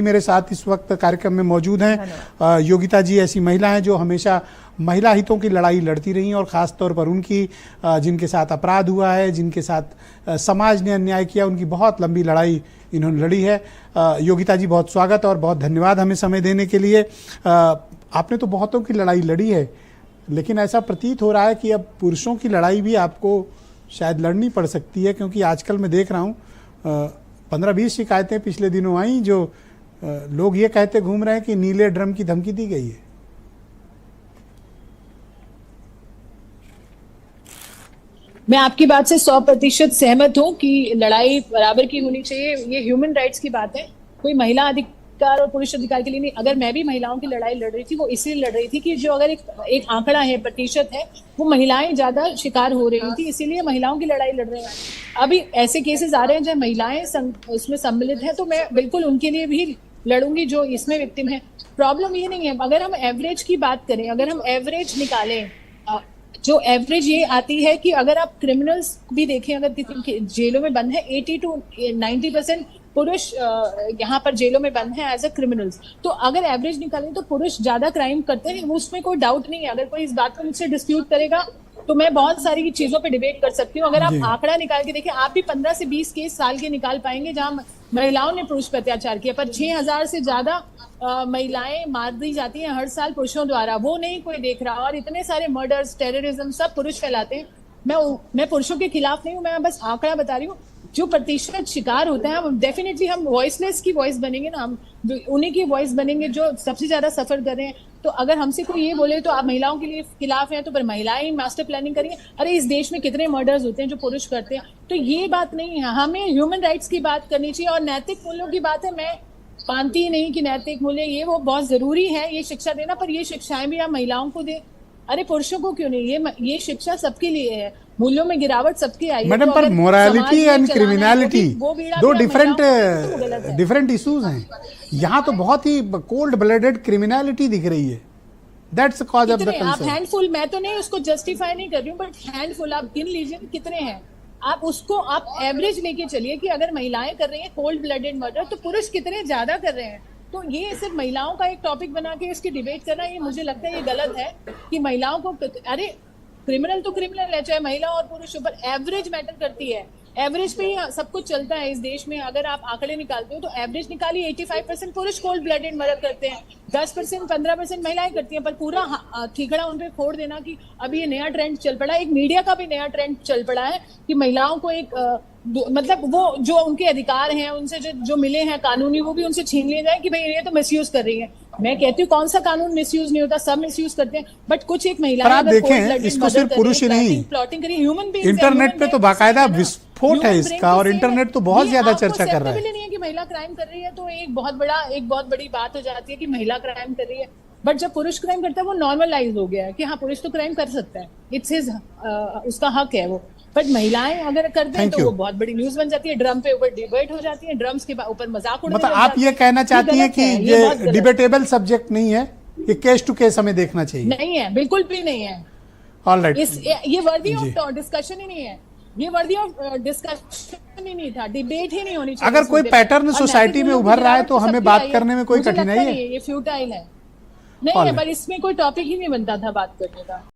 मेरे साथ इस वक्त कार्यक्रम में मौजूद हैं योगिता जी। ऐसी महिला हैं जो हमेशा महिला हितों की लड़ाई लड़ती रही और ख़ास तौर पर उनकी जिनके साथ अपराध हुआ है, जिनके साथ समाज ने अन्याय किया, उनकी बहुत लंबी लड़ाई इन्होंने लड़ी है। योगिता जी, बहुत स्वागत और बहुत धन्यवाद हमें समय देने के लिए। आपने तो बहुतों की लड़ाई लड़ी है, लेकिन ऐसा प्रतीत हो रहा है कि अब पुरुषों की लड़ाई भी आपको शायद लड़नी पड़ सकती है, क्योंकि आजकल मैं देख रहा हूँ 15-20 शिकायतें पिछले दिनों आई जो लोग ये कहते घूम रहे हैं कि नीले ड्रम की धमकी दी गई है। मैं आपकी बात से 100% सहमत हूँ कि लड़ाई बराबर की होनी चाहिए। ये ह्यूमन राइट्स की बात है, कोई महिला अधिकार और पुरुष अधिकार के लिए नहीं। अगर मैं भी महिलाओं की लड़ाई लड़ रही थी, वो इसलिए लड़ रही थी कि जो अगर एक आंकड़ा है, प्रतिशत है, वो महिलाएं ज्यादा शिकार हो रही थी, इसीलिए महिलाओं की लड़ाई लड़ रहे हैं। अभी ऐसे केसेस आ रहे हैं जहाँ महिलाएं उसमें सम्मिलित हैं, तो मैं बिल्कुल उनके लिए भी लड़ूंगी जो इसमें विक्टिम है। प्रॉब्लम ये नहीं है, अगर हम एवरेज की बात करें, अगर हम एवरेज निकालें, जो एवरेज ये आती है कि अगर आप क्रिमिनल्स भी देखें, अगर जेलों में बंद है 80 to 90% पुरुष यहाँ पर जेलों में बंद है एज अ क्रिमिनल्स। तो अगर एवरेज निकालें तो पुरुष ज्यादा क्राइम करते हैं, उसमें कोई डाउट नहीं है। अगर कोई इस बात को मुझसे डिस्प्यूट करेगा तो मैं बहुत सारी चीजों पे डिबेट कर सकती हूँ। अगर आप आंकड़ा निकाल के देखें, आप भी 15 से 20 केस साल के निकाल पाएंगे जहां महिलाओं ने पुरुष पर अत्याचार किया, पर 6000 से ज्यादा महिलाएं मार दी जाती हैं हर साल पुरुषों द्वारा, वो नहीं कोई देख रहा। और इतने सारे मर्डर्स, टेररिज्म सब पुरुष फैलाते हैं। मैं पुरुषों के खिलाफ नहीं हूँ, मैं बस आंकड़ा बता रही हूँ। जो प्रतिशत शिकार होता है, डेफिनेटली हम वॉइसलेस की वॉइस बनेंगे ना, हम उन्हीं की वॉइस बनेंगे जो सबसे ज्यादा सफर कर रहे हैं। तो अगर हमसे कोई ये बोले तो आप महिलाओं के लिए खिलाफ हैं, तो फिर महिलाएं ही मास्टर प्लानिंग करेंगे। अरे इस देश में कितने मर्डर्स होते हैं जो पुरुष करते हैं। तो ये बात नहीं है, हमें ह्यूमन राइट्स की बात करनी चाहिए। और नैतिक मूल्यों की बात है, मैं मानती ही नहीं कि नैतिक मूल्य ये वो बहुत जरूरी है ये शिक्षा देना, पर ये शिक्षाएं भी आप महिलाओं को दें। अरे पुरुषों को क्यों नहीं? ये शिक्षा सबके लिए है। मूल्यों में गिरावट सबके आई है। मैडम, पर मोरालिटी एंड क्रिमिनलिटी दो डिफरेंट इश्यूज हैं। यहाँ तो बहुत ही कोल्ड ब्लडेड क्रिमिनलिटी दिख रही है। That's cause of the concern. आप हैंडफुल, मैं तो नहीं उसको जस्टिफाई नहीं कर रही हूँ, बट हैंडफुल आप गिन लीजिए कितने हैं। आप उसको आप एवरेज लेके चलिए कि अगर महिलाएं कर रही हैं कोल्ड ब्लडेड मर्डर, तो पुरुष कितने ज्यादा कर रहे हैं। तो ये सिर्फ महिलाओं का एक टॉपिक बना के इसकी डिबेट करना, ये मुझे लगता है ये गलत है कि महिलाओं को, अरे क्रिमिनल तो क्रिमिनल है, चाहे महिला और पुरुष, पर एवरेज मैटर करती है। एवरेज पे ही सब कुछ चलता है इस देश में। अगर आप आंकड़े निकालते हो तो एवरेज निकालिए, 85% पुरुष कोल्ड ब्लडेड मर्डर करते हैं, 10% 15% महिलाएं करती हैं। पर पूरा ठीकड़ा उन पे फोड़ देना कि अभी ये नया ट्रेंड चल पड़ा है, एक मीडिया का भी नया ट्रेंड चल पड़ा है कि महिलाओं को एक मतलब वो जो उनके अधिकार हैं उनसे जो मिले हैं कानूनी, वो भी उनसे छीन लिए जाए कि भाई ये तो मिसयूज कर रही है। मैं कहती हूँ कौन सा कानून मिसयूज नहीं होता, सब मिसयूज करते हैं। बट कुछ एक महिला, आप देखें, इसको सिर्फ पुरुष ही नहीं, प्लॉटिंग करी, ह्यूमन बीइंग्स, इंटरनेट पे तो बाकायदा विस्फोट है इसका, और इंटरनेट तो बहुत ज्यादा चर्चा कर रहा है। नहीं है कि महिला क्राइम कर रही है तो एक बहुत बड़ी बात हो जाती है कि महिला क्राइम कर रही है। बट जब पुरुष क्राइम करता है वो नॉर्मलाइज हो गया है कि हाँ पुरुष तो क्राइम कर सकता है, इट्स हिज उसका हक है वो। बट महिलाएं अगर करते हैं तो वो बहुत बड़ी न्यूज बन जाती है, ड्रम पे ऊपर डिबेट हो जाती है, ड्रम्स के ऊपर मजाक उड़ाते हैं। मतलब आप ये कहना चाहती हैं कि ये डिबेटेबल सब्जेक्ट नहीं है, ये केस टू केस हमें देखना चाहिए? नहीं है, बिल्कुल भी नहीं है। ऑलराइट, ये वर्दी ऑफ डिस्कशन ही नहीं है, ये वर्दी ऑफ डिस्कशन ही नहीं था, डिबेट ही नहीं होनी चाहिए। अगर कोई पैटर्न सोसाइटी में उभर रहा है तो हमें बात करने में कोई कठिनाई है? ये फ्यूटाइल है, नहीं है, पर इसमें कोई टॉपिक ही नहीं बनता था बात करने का।